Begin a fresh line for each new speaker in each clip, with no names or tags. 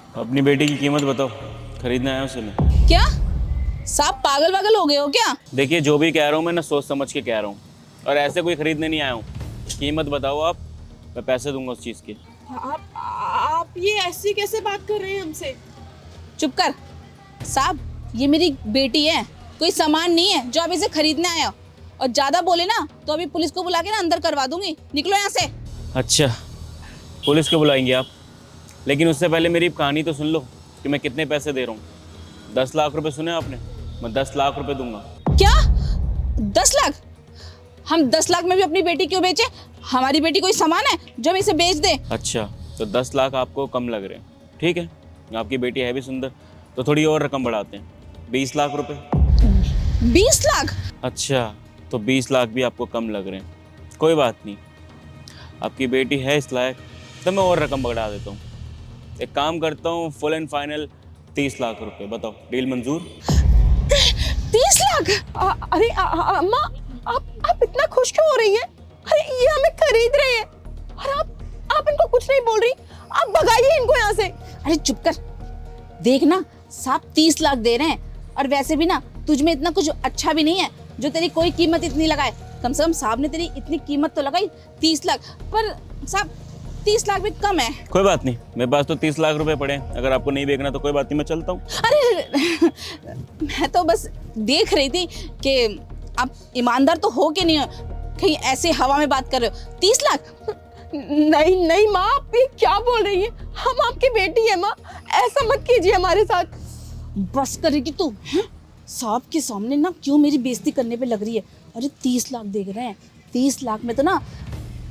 अपनी बेटी की कीमत बताओ, खरीदने आया हूँ उसे मैं।
क्या साहब पागल वागल हो गए हो क्या?
देखिए जो भी कह रहा हूँ मैं ना सोच समझ के कह रहा हूँ, और ऐसे कोई खरीदने नहीं आया हूँ। कीमत बताओ आप, मैं पैसे दूंगा उस चीज़ के।
आप ये ऐसी कैसे बात कर रहे हैं हमसे?
चुप कर साहब, ये मेरी बेटी है, कोई सामान नहीं है जो आप इसे खरीदने आए हो। और ज्यादा बोले ना तो अभी पुलिस को बुला के ना अंदर करवा दूंगी। निकलो यहाँ से।
अच्छा, पुलिस को बुलाएंगे आप? लेकिन उससे पहले मेरी कहानी तो सुन लो कि मैं कितने पैसे दे रहा हूँ। 10 लाख रुपए सुने आपने? मैं 10 लाख रुपए दूंगा।
क्या 10 लाख? हम 10 लाख में भी अपनी बेटी क्यों बेचे? हमारी बेटी कोई सामान है जो हम इसे बेच दे?
अच्छा, तो 10 लाख आपको कम लग रहे हैं, ठीक है। आपकी बेटी है भी सुंदर, तो थोड़ी और रकम बढ़ाते हैं, 20 लाख रुपए।
20 लाख?
अच्छा, तो 20 लाख भी आपको कम लग रहे हैं, कोई बात नहीं। आपकी बेटी है इस लायक, तो मैं और रकम बढ़ा देता हूँ। एक काम करता हूँ, फुल एंड फाइनल 30 लाख रुपए। बताओ, डील मंजूर?
30 लाख?
अरे अम्मा, आप इतना खुश क्यों हो रही हैं? अरे ये हमें खरीद रहे हैं और आप इनको कुछ नहीं बोल रही। आप भगाइए इनको यहाँ से।
अरे चुप कर। देख ना साहब 30 लाख दे रहे हैं, और वैसे भी ना तुझ में इतना कुछ अच्छा भी नहीं है जो तेरी कोई कीमत इतनी लगाए। कम से कम साहब ने तेरी इतनी कीमत तो लगाई 30 लाख। पर साहब 30 लाख भी कम है।
कोई बात नहीं, मेरे पास तो 30 लाख रुपए पड़े हैं। अगर आपको नहीं बेचना तो कोई बात नहीं, मैं चलता हूँ।
अरे मैं तो बस देख रही थी कि आप ईमानदार तो हो कि नहीं हो, कहीं ऐसे हवा में बात कर रहे हो। 30 लाख?
नहीं नहीं माँ, आप ये क्या बोल रही हैं? हम आपकी बेटी है माँ, ऐसा मत कीजिए हमारे साथ।
बस करेगी तू हैं? साहब के सामने ना क्यों मेरी बेइज्जती करने पे लग रही है? अरे 30 लाख देख रहे हैं, 30 लाख में तो ना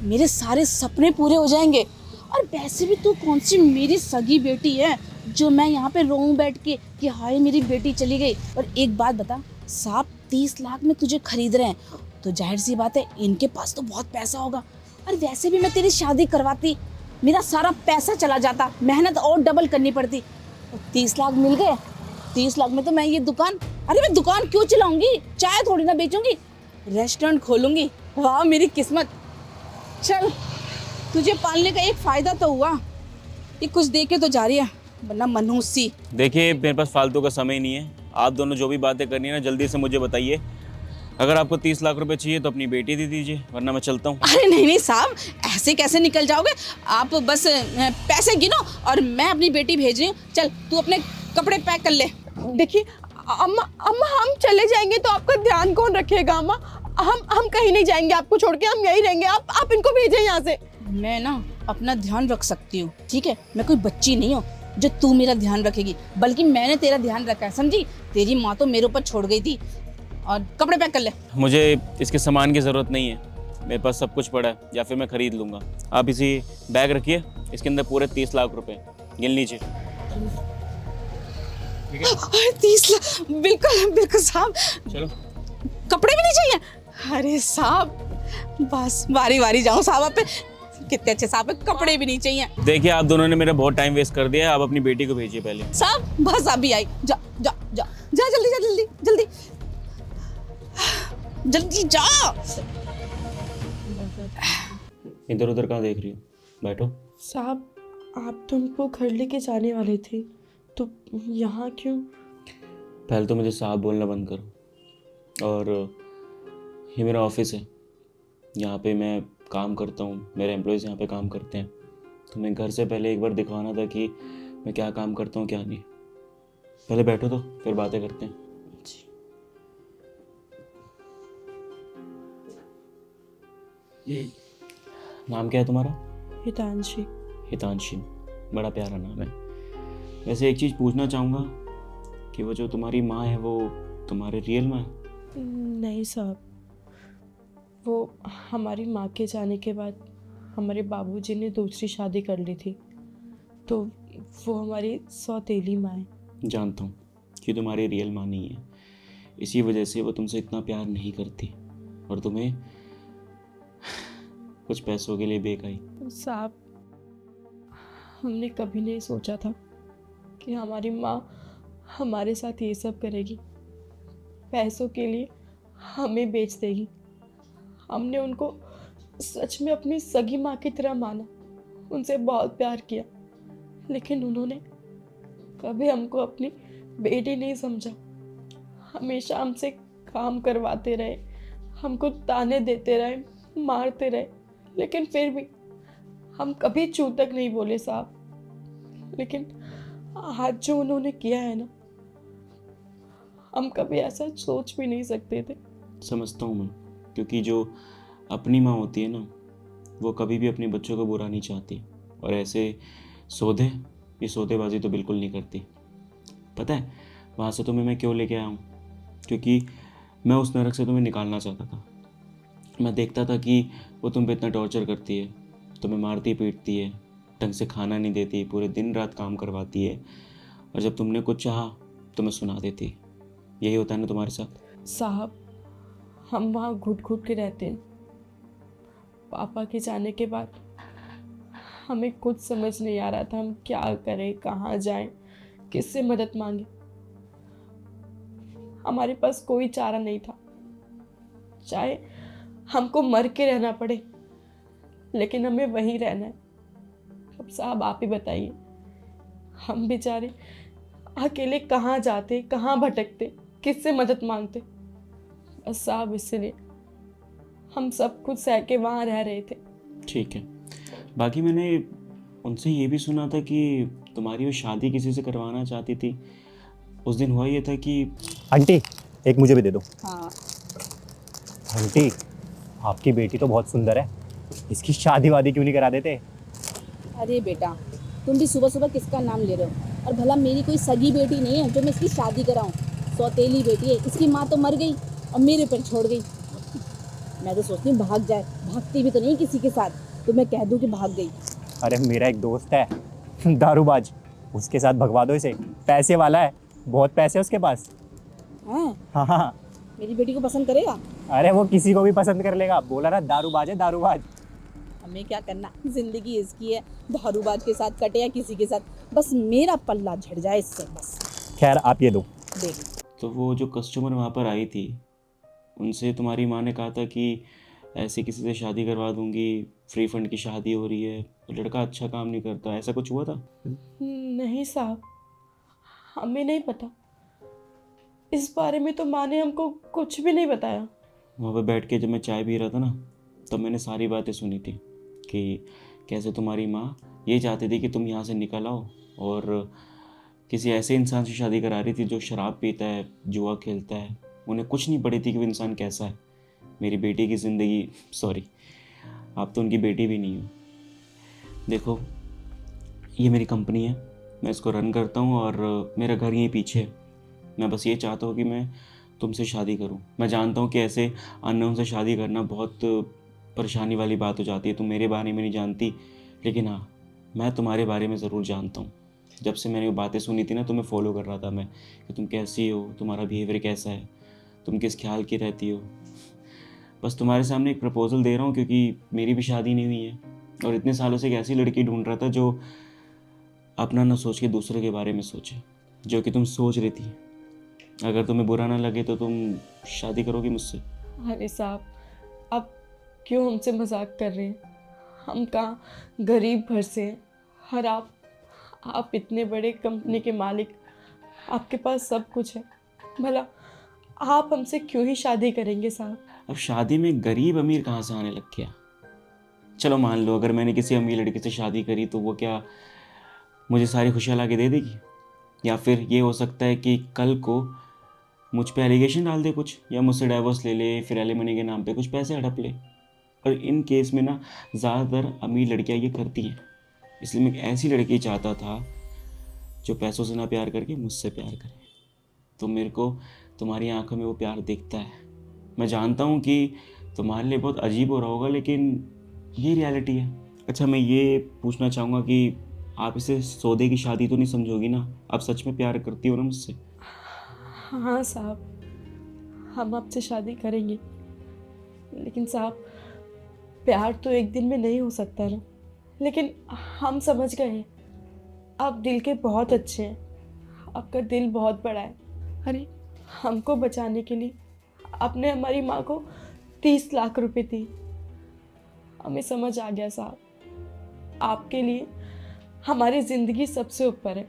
मेरे सारे सपने पूरे हो जाएंगे। और वैसे भी तू कौन सी मेरी सगी बेटी है जो मैं यहाँ पे रोऊं बैठ के कि हाय मेरी बेटी चली गई। और एक बात बता साहब, 30 लाख में तुझे खरीद रहे हैं तो जाहिर सी बात है इनके पास तो बहुत पैसा होगा। और वैसे भी मैं तेरी शादी करवाती, मेरा सारा पैसा चला जाता, मेहनत और डबल करनी पड़ती। और 30 लाख मिल गए, 30 लाख में तो मैं ये दुकान, अरे मैं दुकान क्यों चलाऊंगी, चाय थोड़ी ना बेचूंगी, रेस्टोरेंट खोलूंगी। वाह मेरी किस्मत। चल तुझे पालने का एक फायदा तो हुआ, ये कुछ दे के तो जा रही है, वरना मनहूस सी।
देखिए मेरे पास फालतू का समय नहीं है। आप दोनों जो भी बातें करनी है ना जल्दी से मुझे बताइए। अगर आपको 30 लाख रुपए चाहिए तो अपनी बेटी दे दीजिए, वरना मैं चलता हूँ।
अरे नहीं नहीं साहब, ऐसे कैसे निकल जाओगे आप? बस पैसे गिनो और मैं अपनी बेटी भेज रही हूँ। चल तू अपने कपड़े पैक कर ले।
देखिए अम्मा, हम चले जाएंगे तो आपका ध्यान कौन रखेगा अम्मा? हम कहीं नहीं जाएंगे आपको छोड़ के, हम यहीं रहेंगे। आप इनको भेजें यहाँ से।
मैं ना अपना ध्यान रख सकती हूँ, ठीक है? मैं कोई बच्ची नहीं हूँ जो तू मेरा ध्यान रखेगी, बल्कि मैंने तेरा ध्यान रखा है, समझी? तेरी माँ तो मेरे ऊपर छोड़ गई थी। और कपड़े पैक कर ले।
मुझे इसके सामान की ज़रूरत नहीं है, मेरे पास सब कुछ पड़ा है, या फिर मैं ख़रीद लूँगा। आप इसी बैग रखिए, इसके अंदर पूरे 30 लाख रुपए गिन लीजिए।
30 लाख? बिल्कुल बिल्कुल साहब।
चलो।
कपड़े भी नहीं चाहिए? अरे साहब बस बारी बारी जाऊँ साहब आप पे, कितने अच्छे साहब है, कपड़े भी नहीं चाहिए।
देखिए आप दोनों ने मेरा बहुत टाइम वेस्ट कर दिया है, आप अपनी बेटी को भेजिए पहले।
साहब बस अभी आई, जा जा जा जा, जल्दी जा, जल्दी जल्दी जल्दी जा।
इधर उधर कहाँ देख रही हो, बैठो।
साहब आप तो हमको घर लेके जाने वाले थे, तो यहाँ क्यों?
पहले तो मुझे साहब बोलना बंद करो। और ये मेरा ऑफिस है, यहाँ पे मैं काम करता हूँ, मेरे एम्प्लॉयज़ यहाँ पे काम करते हैं। तो मैं घर से पहले एक बार दिखाना था कि मैं क्या काम करता हूँ क्या नहीं। पहले बैठो तो फिर बातें करते हैं। नाम क्या है तुम्हारा?
हितांशी।
हितांशी, बड़ा प्यारा नाम है। वैसे एक चीज़ पूछना चाहूँगा कि वो जो तुम्हारी माँ है वो तुम्हारे रियल माँ है?
नहीं साहब, वो हमारी माँ के जाने के बाद हमारे बाबूजी ने दूसरी शादी कर ली थी, तो वो हमारी सौतेली माँ है।
जानता हूँ कि तुम्हारी रियल माँ नहीं है, इसी वजह से वो तुमसे इतना प्यार नहीं करती और तुम्हें कुछ पैसों के लिए बेकाई।
साहब हमने कभी नहीं सोचा था कि हमारी माँ हमारे साथ ये सब करेगी, पैसों के लिए हमें बेच देगी। हमने उनको सच में अपनी सगी माँ की तरह माना, उनसे बहुत प्यार किया, लेकिन उन्होंने कभी हमको अपनी बेटी नहीं समझा। हमेशा हमसे काम करवाते रहे, हमको ताने देते रहे, मारते रहे, लेकिन फिर भी हम कभी चू तक नहीं बोले साहब। लेकिन आज जो उन्होंने किया है ना, हम कभी ऐसा सोच भी नहीं सकते थे।
समझता हूँ मैं, क्योंकि जो अपनी माँ होती है ना, वो कभी भी अपने बच्चों को बुरा नहीं चाहती, और ऐसे ये सौदेबाजी तो बिल्कुल नहीं करती। पता है वहाँ से तुम्हें मैं क्यों लेके आया हूँ? क्योंकि मैं उस नरक से तुम्हें निकालना चाहता था। मैं देखता था कि वो तुम पे इतना टॉर्चर करती है, तुम्हें मारती पीटती है, ढंग से खाना नहीं देती, पूरे दिन रात काम करवाती है, और जब तुमने कुछ चाहा तो मैं सुना देती। यही होता है ना तुम्हारे साथ?
साहब, हम वहाँ घुट घुट के रहते हैं। पापा के जाने के बाद हमें कुछ समझ नहीं आ रहा था हम क्या करें, कहाँ जाएं, किससे मदद मांगे। हमारे पास कोई चारा नहीं था, चाहे हमको मर के रहना पड़े, लेकिन हमें वहीं रहना है। अब साहब आप ही बताइए, हम बेचारे अकेले कहाँ जाते, कहाँ भटकते, किससे मदद मांगते। बस साहब इसलिए हम सब कुछ सह के वहाँ रह रहे थे।
ठीक है। बाकी मैंने उनसे ये भी सुना था कि तुम्हारी वो शादी किसी से करवाना चाहती थी। उस दिन हुआ ये था कि
आंटी एक मुझे भी दे दो।
हाँ,
आंटी आपकी बेटी तो बहुत सुंदर है, इसकी शादी वादी क्यों नहीं करा देते?
अरे बेटा, तुम भी सुबह सुबह किसका नाम ले रहे हो? और भला मेरी कोई सगी बेटी नहीं है जो मैं इसकी शादी कराऊं। सौतेली बेटी है, इसकी माँ तो मर गई और मेरे पर छोड़ गई। मैं तो सोचती हूँ भाग जाए, भागती भी तो नहीं किसी के साथ, तो मैं कह दूँ कि भाग गई।
अरे मेरा एक दोस्त है दारूबाज, उसके साथ भगवा दो इसे, पैसे वाला है, बहुत पैसे है उसके पास।
हाँ,
हाँ हाँ,
मेरी बेटी को पसंद करेगा?
अरे वो किसी को भी पसंद कर लेगा, बोला ना दारूबाज है दारूबाज।
हमें क्या करना, जिंदगी इसकी है, दारूबाज के साथ कटे या किसी के साथ, बस मेरा पल्ला झड़ जाए इससे बस।
खैर आप ये दो।
देख,
तो वो जो कस्टमर वहाँ पर आई थी, उनसे तुम्हारी माँ ने कहा था कि ऐसे किसी से शादी करवा दूंगी, फ्री फंड की शादी हो रही है, लड़का अच्छा काम नहीं करता, ऐसा कुछ हुआ था?
नहीं साहब, हमें नहीं पता इस बारे में, तो माँ ने हमको कुछ भी नहीं बताया।
वहाँ पर बैठ के जब मैं चाय पी रहा था ना, तब मैंने सारी बातें सुनी थी कि कैसे तुम्हारी माँ ये चाहती थी कि तुम यहाँ से निकल आओ, और किसी ऐसे इंसान से शादी करा रही थी जो शराब पीता है, जुआ खेलता है। उन्हें कुछ नहीं पड़ी थी कि वो इंसान कैसा है। मेरी बेटी की ज़िंदगी, सॉरी, आप तो उनकी बेटी भी नहीं हो। देखो, ये मेरी कंपनी है, मैं इसको रन करता हूँ, और मेरा घर यहीं पीछे है। मैं बस ये चाहता हूँ कि मैं तुमसे शादी करूँ। मैं जानता हूँ कि ऐसे अननोन से शादी करना बहुत परेशानी वाली बात हो जाती है, तुम मेरे बारे में नहीं जानती, लेकिन हाँ, मैं तुम्हारे बारे में ज़रूर जानता हूँ। जब से मैंने वो बातें सुनी थी ना, तुम्हें फॉलो कर रहा था मैं, कि तुम कैसी हो, तुम्हारा बिहेवियर कैसा है, तुम किस ख्याल की रहती हो। बस तुम्हारे सामने एक प्रपोज़ल दे रहा हूँ, क्योंकि मेरी भी शादी नहीं हुई है, और इतने सालों से एक ऐसी लड़की ढूंढ रहा था जो अपना ना सोच के दूसरे के बारे में सोचे, जो कि तुम सोच रही थी। अगर तुम्हें बुरा ना लगे तो तुम शादी करोगी मुझसे?
अरे साहब, आप क्यों हमसे मजाक कर रहे हैं? हम कहाँ गरीब घर से हैं, और आप इतने बड़े कंपनी के मालिक, आपके पास सब कुछ है, भला आप हमसे क्यों ही शादी करेंगे साहब?
अब शादी में गरीब अमीर कहाँ से आने लग गया? चलो मान लो अगर मैंने किसी अमीर लड़की से शादी करी तो वो क्या मुझे सारी खुशियाँ ला के दे देगी? या फिर ये हो सकता है कि कल को मुझ पे एलिगेशन डाल दे कुछ, या मुझसे डाइवोर्स ले ले, फिर एलिमनी के नाम पे कुछ पैसे हड़प ले। और इन केस में ना ज़्यादातर अमीर लड़कियां ये करती हैं। इसलिए मैं एक ऐसी लड़की चाहता था जो पैसों से ना प्यार करके मुझसे प्यार करे। तो मेरे को तुम्हारी आंखों में वो प्यार दिखता है। मैं जानता हूँ कि तुम्हारे लिए बहुत अजीब हो रहा होगा, लेकिन ये रियलिटी है। अच्छा, मैं ये पूछना चाहूँगा कि आप इसे सौदे की शादी तो नहीं समझोगी ना? आप सच में प्यार करती हो ना मुझसे?
हाँ साहब, हम आपसे शादी करेंगे, लेकिन साहब प्यार तो एक दिन में नहीं हो सकता ना। लेकिन हम समझ गए हैं, आप दिल के बहुत अच्छे हैं, आपका दिल बहुत बड़ा है। अरे हमको बचाने के लिए आपने हमारी माँ को 30 लाख रुपए दिए। हमें समझ आ गया साहब, आपके लिए हमारी ज़िंदगी सबसे ऊपर है,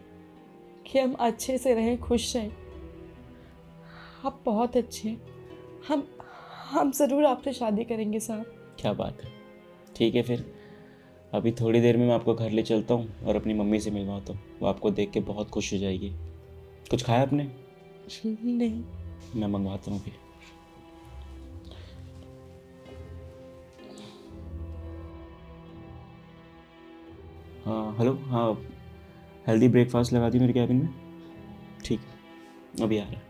कि हम अच्छे से रहें, खुश रहें। आप बहुत अच्छे हैं। हम ज़रूर आपसे शादी करेंगे साहब।
क्या बात है, ठीक है फिर। अभी थोड़ी देर में मैं आपको घर ले चलता हूँ और अपनी मम्मी से मिलवाता हूँ। वो आपको देख के बहुत खुश हो जाएगी। कुछ खाया आपने?
नहीं।
मैं मंगवाता हूँ फिर। हाँ हेलो, हाँ हेल्दी ब्रेकफास्ट लगा दी मेरे कैबिन में। ठीक है, अभी आ रहा है।